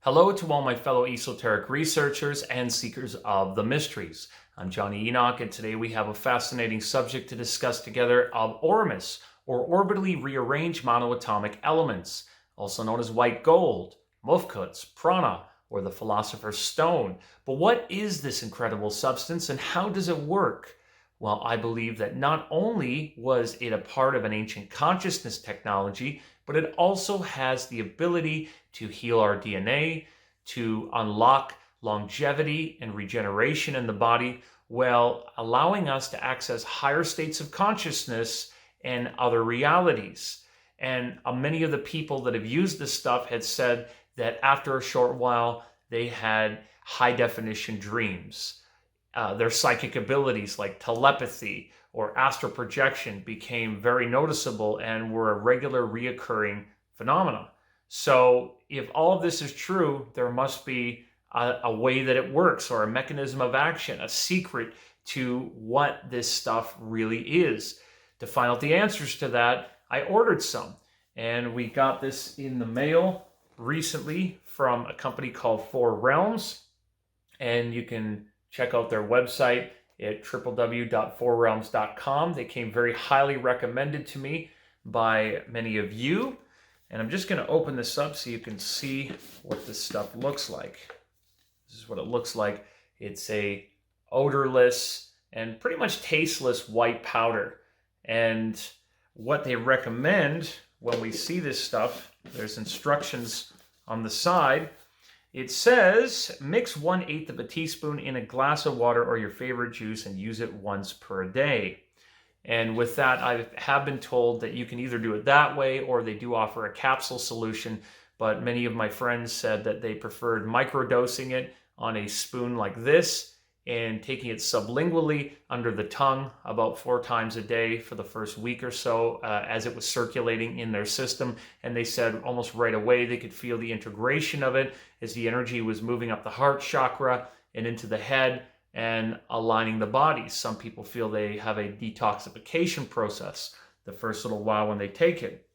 Hello to all my fellow esoteric researchers and seekers of the mysteries. I'm Jonny Enoch, and today we have a fascinating subject to discuss together of Ormus, or orbitally rearranged monoatomic elements, also known as white gold, mufkuts, prana, or the Philosopher'S stone. But what is this incredible substance and how does it work? Well, I believe that not only was it a part of an ancient consciousness technology, but it also has the ability to heal our DNA, to unlock longevity and regeneration in the body, while allowing us to access higher states of consciousness and other realities. And many of the people that have used this stuff had said that after a short while, they had high definition dreams. Their psychic abilities like telepathy or astral projection became very noticeable and were a regular reoccurring phenomena. So if all of this is true, there must be a way that it works, or a mechanism of action, a secret to what this stuff really is. To find out the answers to that, I ordered some, and we got this in the mail recently from a company called Four Realms, and you can check out their website at www.fourrealms.com. They came very highly recommended to me by many of you. And I'm just going to open this up so you can see what this stuff looks like. This is what it looks like. It's a odorless and pretty much tasteless white powder. And what they recommend when we see this stuff, there's instructions on the side. It says, mix 1/8 of a teaspoon in a glass of water or your favorite juice and use it once per day. And with that, I have been told that you can either do it that way or they do offer a capsule solution. But many of my friends said that they preferred microdosing it on a spoon like this and taking it sublingually under the tongue about 4 times a day for the first week or so as it was circulating in their system. And they said almost right away they could feel the integration of it as the energy was moving up the heart chakra and into the head and aligning the body. Some people feel they have a detoxification process the first little while when they take it.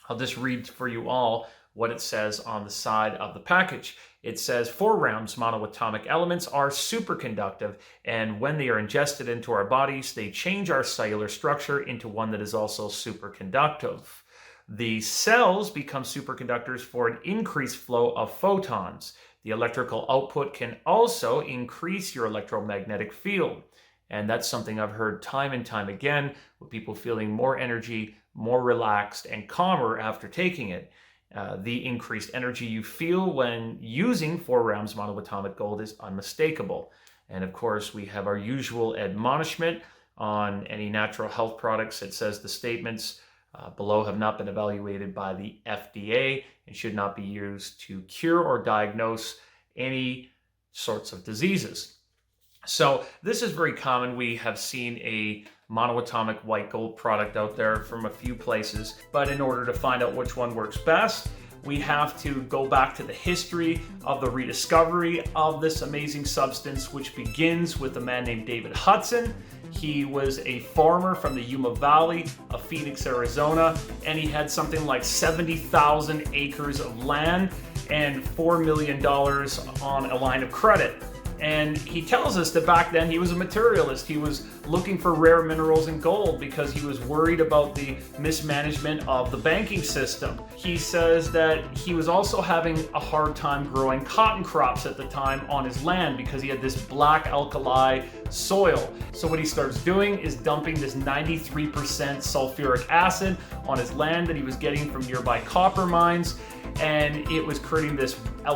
I'll just read for you all what it says on the side of the package. It says, 4 rounds monoatomic elements are superconductive, and when they are ingested into our bodies, they change our cellular structure into one that is also superconductive. The cells become superconductors for an increased flow of photons. The electrical output can also increase your electromagnetic field. And that's something I've heard time and time again, with people feeling more energy, more relaxed, and calmer after taking it. The increased energy you feel when using 4 rounds monoatomic gold is unmistakable. And of course, we have our usual admonishment on any natural health products. It says the statements below have not been evaluated by the FDA and should not be used to cure or diagnose any sorts of diseases. So this is very common. We have seen a monoatomic white gold product out there from a few places, but in order to find out which one works best, we have to go back to the history of the rediscovery of this amazing substance, which begins with a man named David Hudson. He was a farmer from the Yuma Valley of Phoenix, Arizona, and he had something like 70,000 acres of land and $4 million on a line of credit. And he tells us that back then he was a materialist. He was looking for rare minerals and gold because he was worried about the mismanagement of the banking system. He says that he was also having a hard time growing cotton crops at the time on his land because he had this black alkali soil. So what he starts doing is dumping this 93% sulfuric acid on his land that he was getting from nearby copper mines. And it was creating this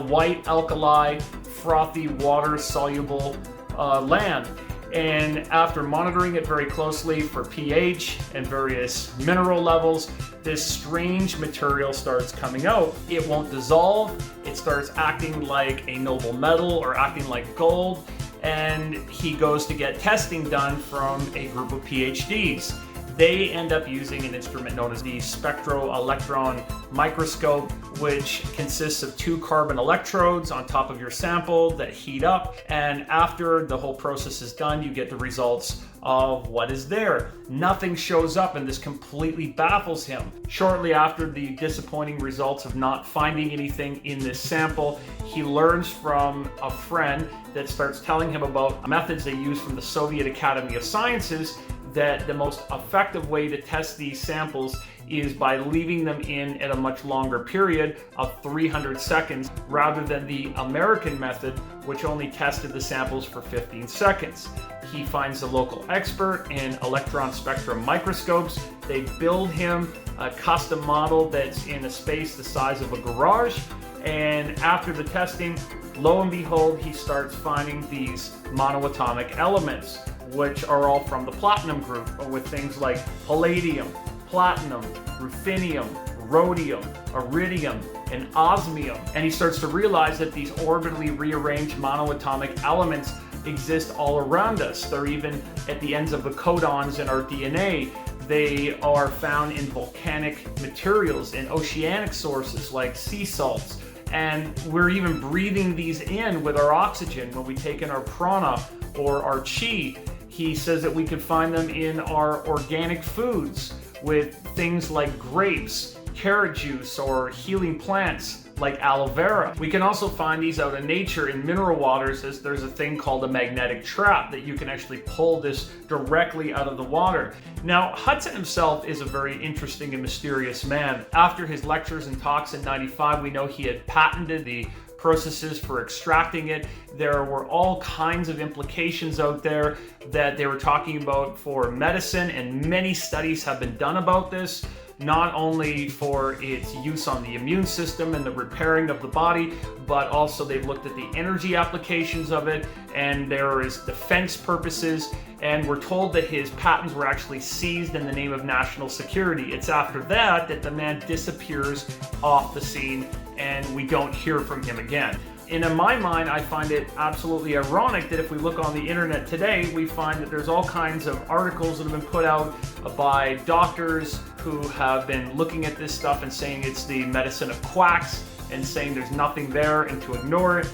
white alkali, frothy, water-soluble land. And after monitoring it very closely for pH and various mineral levels, this strange material starts coming out. It won't dissolve. It starts acting like a noble metal or acting like gold. And he goes to get testing done from a group of PhDs. They end up using an instrument known as the spectroelectron microscope, which consists of 2 carbon electrodes on top of your sample that heat up. And after the whole process is done, you get the results of what is there. Nothing shows up, and this completely baffles him. Shortly after the disappointing results of not finding anything in this sample, he learns from a friend that starts telling him about methods they use from the Soviet Academy of Sciences, that the most effective way to test these samples is by leaving them in at a much longer period of 300 seconds rather than the American method, which only tested the samples for 15 seconds. He finds a local expert in electron spectrum microscopes. They build him a custom model that's in a space the size of a garage, and after the testing, lo and behold, he starts finding these monoatomic elements, which are all from the platinum group, with things like palladium, platinum, ruthenium, rhodium, iridium, and osmium. And he starts to realize that these orbitally rearranged monoatomic elements exist all around us. They're even at the ends of the codons in our DNA. They are found in volcanic materials, in oceanic sources like sea salts. And we're even breathing these in with our oxygen when we take in our prana or our chi. He says that we can find them in our organic foods with things like grapes, carrot juice, or healing plants like aloe vera. We can also find these out in nature in mineral waters, as there's a thing called a magnetic trap that you can actually pull this directly out of the water. Now, Hudson himself is a very interesting and mysterious man. After his lectures and talks in '95, we know he had patented the processes for extracting it. There were all kinds of implications out there that they were talking about for medicine, and many studies have been done about this, not only for its use on the immune system and the repairing of the body, but also they've looked at the energy applications of it, and there is defense purposes, and we're told that his patents were actually seized in the name of national security. It's after that that the man disappears off the scene and we don't hear from him again. And in my mind, I find it absolutely ironic that if we look on the internet today, we find that there's all kinds of articles that have been put out by doctors who have been looking at this stuff and saying it's the medicine of quacks and saying there's nothing there and to ignore it.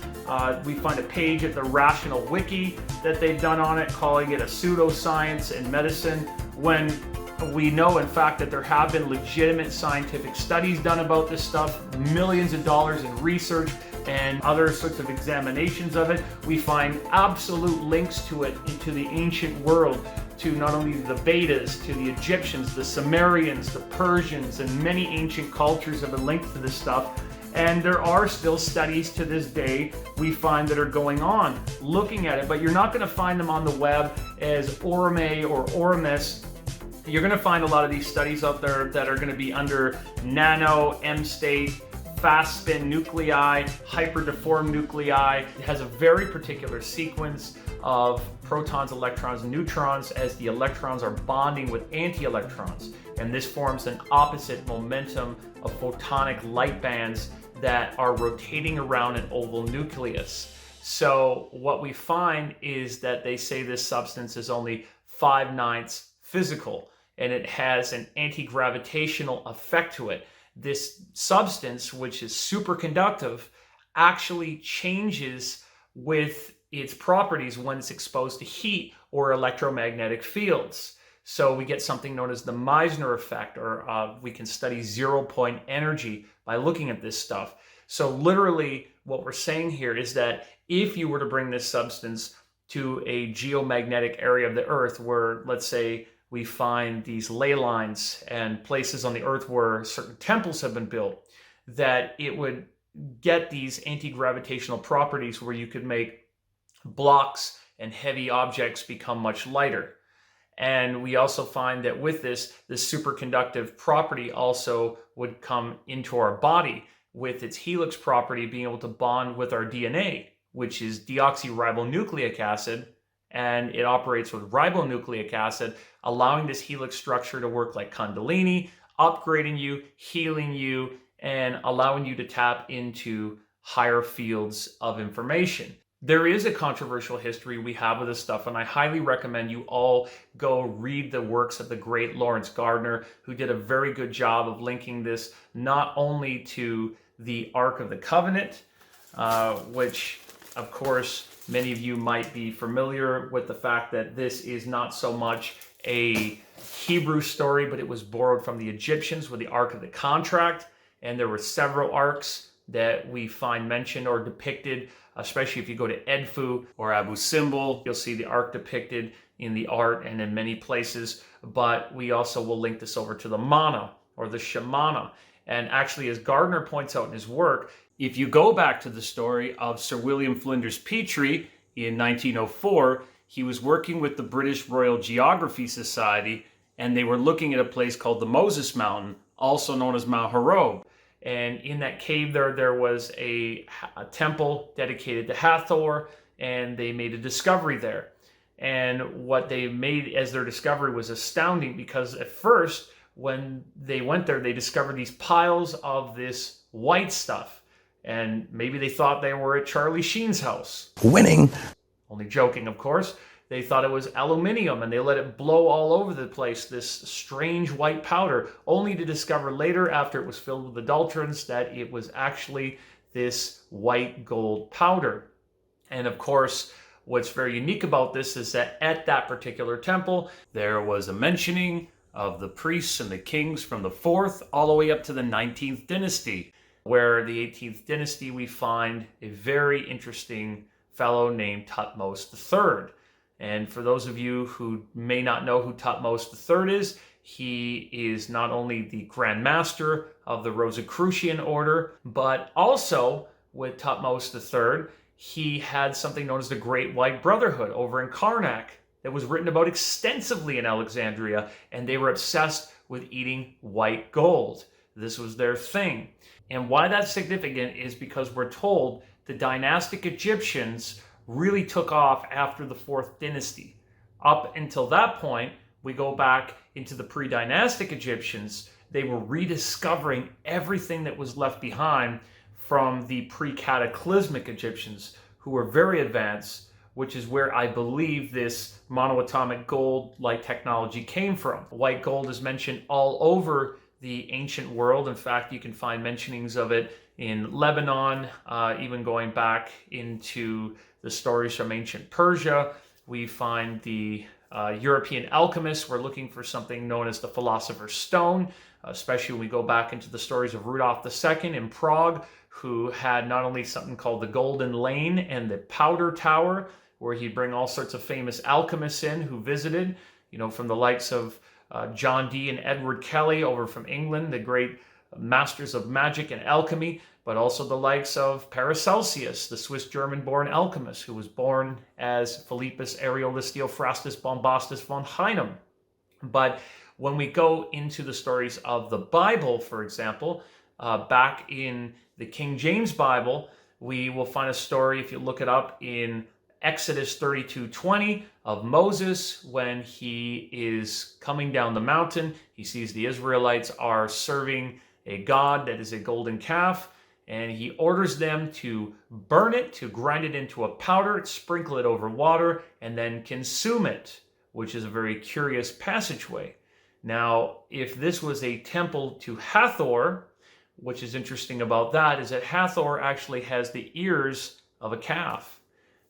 We find a page at the Rational Wiki that they've done on it, calling it a pseudoscience in medicine, when we know, in fact, that there have been legitimate scientific studies done about this stuff, millions of dollars in research and other sorts of examinations of it. We find absolute links to it into the ancient world, to not only the Vedas, to the Egyptians, the Sumerians, the Persians, and many ancient cultures have been linked to this stuff. And there are still studies to this day we find that are going on looking at it, but you're not going to find them on the web as Orme or Ormus. You're going to find a lot of these studies out there that are going to be under nano, M-state, fast spin nuclei, hyperdeformed nuclei. It has a very particular sequence of protons, electrons, and neutrons as the electrons are bonding with anti-electrons. And this forms an opposite momentum of photonic light bands that are rotating around an oval nucleus. So what we find is that they say this substance is only 5/9 physical, and it has an anti-gravitational effect to it. This substance, which is superconductive, actually changes with its properties when it's exposed to heat or electromagnetic fields. So we get something known as the Meissner effect, or we can study zero-point energy by looking at this stuff. So literally what we're saying here is that if you were to bring this substance to a geomagnetic area of the Earth where, let's say, we find these ley lines and places on the Earth where certain temples have been built, that it would get these anti-gravitational properties where you could make blocks and heavy objects become much lighter. And we also find that with this superconductive property also would come into our body with its helix property being able to bond with our DNA, which is deoxyribonucleic acid, and it operates with ribonucleic acid, allowing this helix structure to work like Kundalini, upgrading you, healing you, and allowing you to tap into higher fields of information. There is a controversial history we have with this stuff, and I highly recommend you all go read the works of the great Lawrence Gardner, who did a very good job of linking this not only to the Ark of the Covenant, which, of course, many of you might be familiar with the fact that this is not so much a Hebrew story, but it was borrowed from the Egyptians with the Ark of the Contract, and there were several arks that we find mentioned or depicted, especially if you go to Edfu or Abu Simbel. You'll see the ark depicted in the art and in many places, but we also will link this over to the Mana or the Shamana. And actually, as Gardner points out in his work, if you go back to the story of Sir William Flinders Petrie in 1904, he was working with the British Royal Geography Society, and they were looking at a place called the Moses Mountain, also known as Mount Horob. And in that cave there was a temple dedicated to Hathor, and they made a discovery there. And what they made as their discovery was astounding, because at first, when they went there, they discovered these piles of this white stuff. And maybe they thought they were at Charlie Sheen's house. Winning. Only joking, of course. They thought it was aluminium, and they let it blow all over the place, this strange white powder, only to discover later, after it was filled with adulterants, that it was actually this white gold powder. And of course, what's very unique about this is that at that particular temple, there was a mentioning of the priests and the kings from the 4th all the way up to the 19th dynasty, where the 18th dynasty we find a very interesting fellow named Thutmose III. And for those of you who may not know who Thutmose III is, he is not only the Grand Master of the Rosicrucian order, but also with Thutmose III, he had something known as the Great White Brotherhood over in Karnak that was written about extensively in Alexandria, and they were obsessed with eating white gold. This was their thing. And why that's significant is because we're told the dynastic Egyptians really took off after the 4th dynasty. Up until that point, we go back into the pre-dynastic Egyptians, they were rediscovering everything that was left behind from the pre-cataclysmic Egyptians, who were very advanced, which is where I believe this monoatomic gold-like technology came from. White gold is mentioned all over the ancient world. In fact, you can find mentionings of it in Lebanon, even going back into the stories from ancient Persia. We find the European alchemists were looking for something known as the Philosopher'S Stone, especially when we go back into the stories of Rudolf II in Prague, who had not only something called the Golden Lane and the Powder Tower, where he'd bring all sorts of famous alchemists in who visited, from the likes of John Dee and Edward Kelly over from England, the great masters of magic and alchemy, but also the likes of Paracelsus, the Swiss-German-born alchemist, who was born as Philippus Ariolistheophrastus Bombastus von Hanem. But when we go into the stories of the Bible, for example, back in the King James Bible, we will find a story, if you look it up, in Exodus 32:20 of Moses when he is coming down the mountain. He sees the Israelites are serving a god that is a golden calf, and he orders them to burn it, to grind it into a powder, sprinkle it over water, and then consume it, which is a very curious passageway. Now, if this was a temple to Hathor, which is interesting about that is that Hathor actually has the ears of a calf.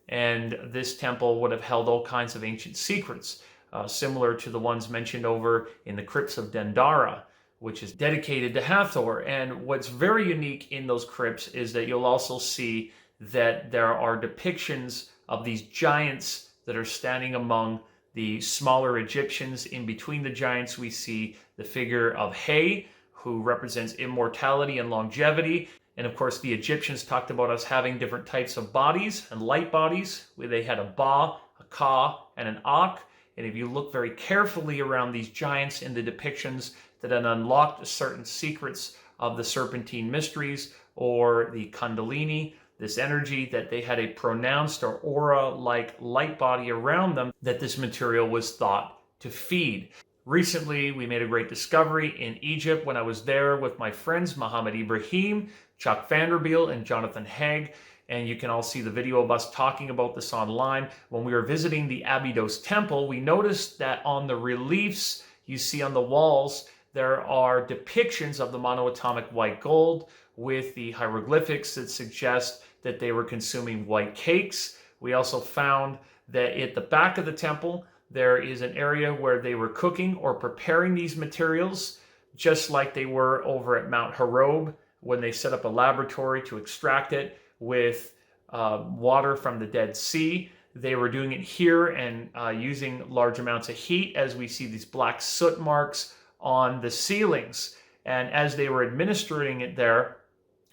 And this temple would have held all kinds of ancient secrets, similar to the ones mentioned over in the crypts of Dendara, which is dedicated to Hathor. And what's very unique in those crypts is that you'll also see that there are depictions of these giants that are standing among the smaller Egyptians. In between the giants, we see the figure of Hay, who represents immortality and longevity. And of course, the Egyptians talked about us having different types of bodies and light bodies, where they had a Ba, a Ka, and an Ak. And if you look very carefully around these giants in the depictions, that had unlocked certain secrets of the Serpentine Mysteries or the Kundalini, this energy, that they had a pronounced or aura-like light body around them that this material was thought to feed. Recently, we made a great discovery in Egypt when I was there with my friends Mohammed Ibrahim, Chuck Vanderbilt, and Jonathan Haig. And you can all see the video of us talking about this online. When we were visiting the Abydos Temple, we noticed that on the reliefs you see on the walls, there are depictions of the monoatomic white gold with the hieroglyphics that suggest that they were consuming white cakes. We also found that at the back of the temple, there is an area where they were cooking or preparing these materials, just like they were over at Mount Horob when they set up a laboratory to extract it with water from the Dead Sea. They were doing it here and using large amounts of heat, as we see these black soot marks on the ceilings. And as they were administering it there,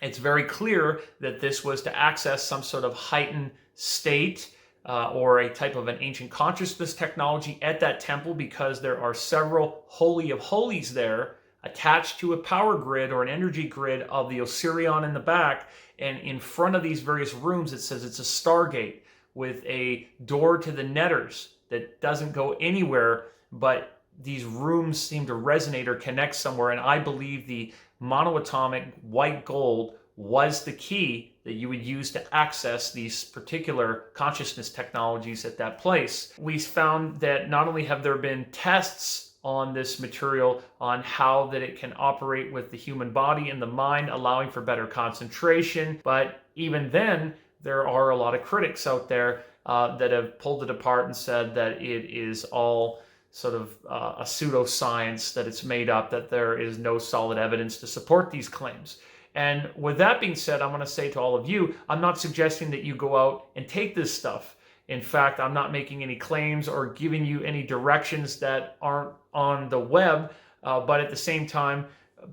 it's very clear that this was to access some sort of heightened state or a type of an ancient consciousness technology at that temple, because there are several Holy of Holies there attached to a power grid or an energy grid of the Osirion in the back. And in front of these various rooms, it says it's a Stargate with a door to the netters that doesn't go anywhere, but these rooms seem to resonate or connect somewhere. And I believe the monoatomic white gold was the key that you would use to access these particular consciousness technologies at that place. We found that not only have there been tests on this material on how that it can operate with the human body and the mind, allowing for better concentration, but even then, there are a lot of critics out there that have pulled it apart and said that it is all sort of a pseudoscience, that it's made up, that there is no solid evidence to support these claims. And with that being said, I'm going to say to all of you, I'm not suggesting that you go out and take this stuff. In fact, I'm not making any claims or giving you any directions that aren't on the web, but at the same time,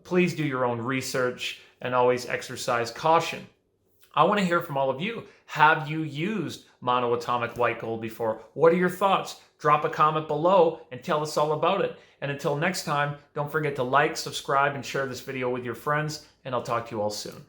please do your own research and always exercise caution. I want to hear from all of you. Have you used monoatomic white gold before? What are your thoughts? Drop a comment below and tell us all about it. And until next time, don't forget to like, subscribe, and share this video with your friends, and I'll talk to you all soon.